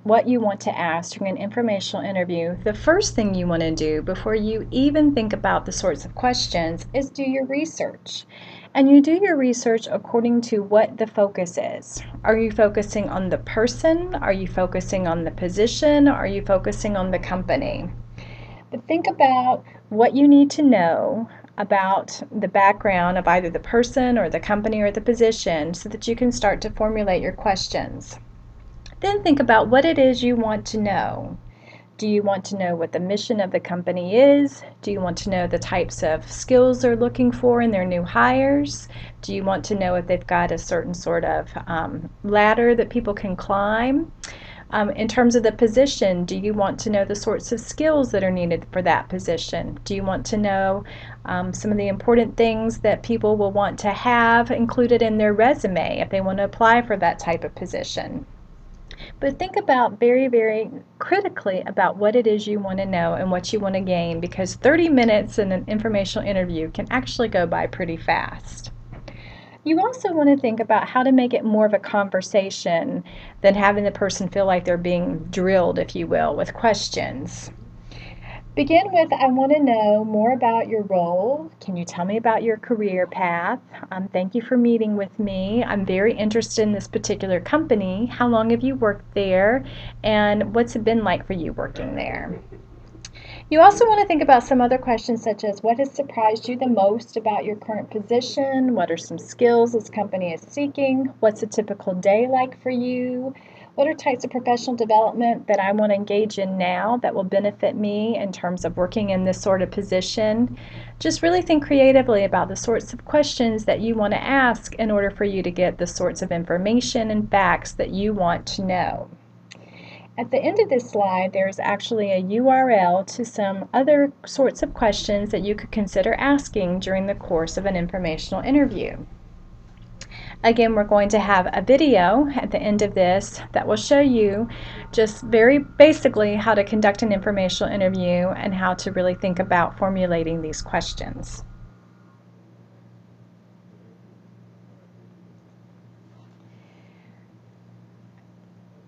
what you want to ask during an informational interview, the first thing you want to do before you even think about the sorts of questions is do your research. And you do your research according to what the focus is. Are you focusing on the person? Are you focusing on the position? Are you focusing on the company? But think about what you need to know about the background of either the person or the company or the position so that you can start to formulate your questions. Then think about what it is you want to know. Do you want to know what the mission of the company is? Do you want to know the types of skills they're looking for in their new hires? Do you want to know if they've got a certain sort of ladder that people can climb? In terms of the position, do you want to know the sorts of skills that are needed for that position? Do you want to know some of the important things that people will want to have included in their resume if they want to apply for that type of position? But think about very, very critically about what it is you want to know and what you want to gain, because 30 minutes in an informational interview can actually go by pretty fast. You also want to think about how to make it more of a conversation than having the person feel like they're being drilled, if you will, with questions. Begin with, I want to know more about your role. Can you tell me about your career path? Thank you for meeting with me. I'm very interested in this particular company. How long have you worked there? And what's it been like for you working there? You also want to think about some other questions such as what has surprised you the most about your current position? What are some skills this company is seeking? What's a typical day like for you? What are types of professional development that I want to engage in now that will benefit me in terms of working in this sort of position? Just really think creatively about the sorts of questions that you want to ask in order for you to get the sorts of information and facts that you want to know. At the end of this slide, there's actually a URL to some other sorts of questions that you could consider asking during the course of an informational interview. Again, we're going to have a video at the end of this that will show you just very basically how to conduct an informational interview and how to really think about formulating these questions.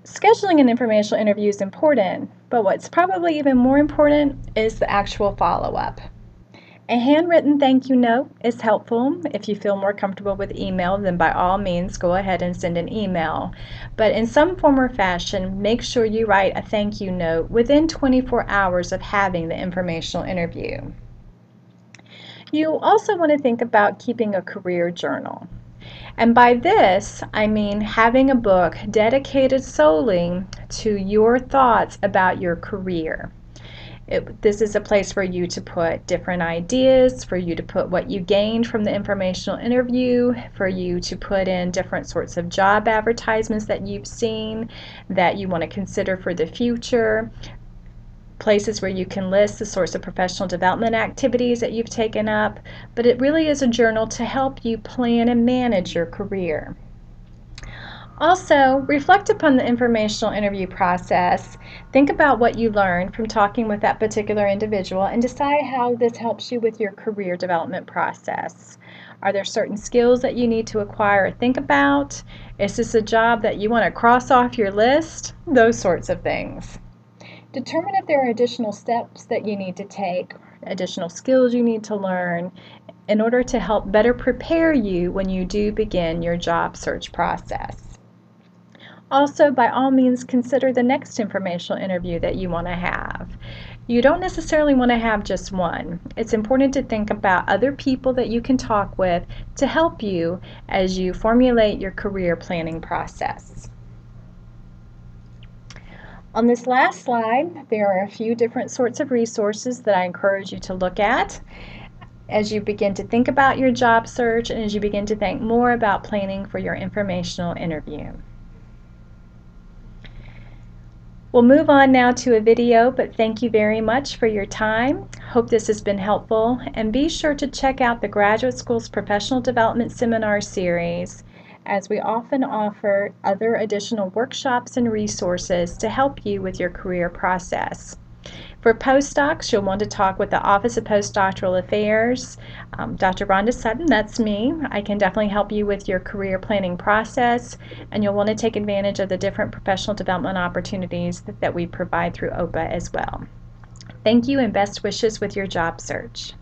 Scheduling an informational interview is important, but what's probably even more important is the actual follow-up. A handwritten thank you note is helpful. If you feel more comfortable with email, then by all means go ahead and send an email. But in some form or fashion, make sure you write a thank you note within 24 hours of having the informational interview. You also want to think about keeping a career journal. And by this, I mean having a book dedicated solely to your thoughts about your career. This is a place for you to put different ideas, for you to put what you gained from the informational interview, for you to put in different sorts of job advertisements that you've seen that you want to consider for the future, places where you can list the sorts of professional development activities that you've taken up, but it really is a journal to help you plan and manage your career. Also, reflect upon the informational interview process. Think about what you learned from talking with that particular individual and decide how this helps you with your career development process. Are there certain skills that you need to acquire or think about? Is this a job that you want to cross off your list? Those sorts of things. Determine if there are additional steps that you need to take, additional skills you need to learn in order to help better prepare you when you do begin your job search process. Also, by all means, consider the next informational interview that you want to have. You don't necessarily want to have just one. It's important to think about other people that you can talk with to help you as you formulate your career planning process. On this last slide, there are a few different sorts of resources that I encourage you to look at as you begin to think about your job search and as you begin to think more about planning for your informational interview. We'll move on now to a video, but thank you very much for your time. Hope this has been helpful, and be sure to check out the Graduate School's Professional Development Seminar Series, as we often offer other additional workshops and resources to help you with your career process. For postdocs, you'll want to talk with the Office of Postdoctoral Affairs. Dr. Rhonda Sutton, that's me. I can definitely help you with your career planning process, and you'll want to take advantage of the different professional development opportunities that we provide through OPA as well. Thank you and best wishes with your job search.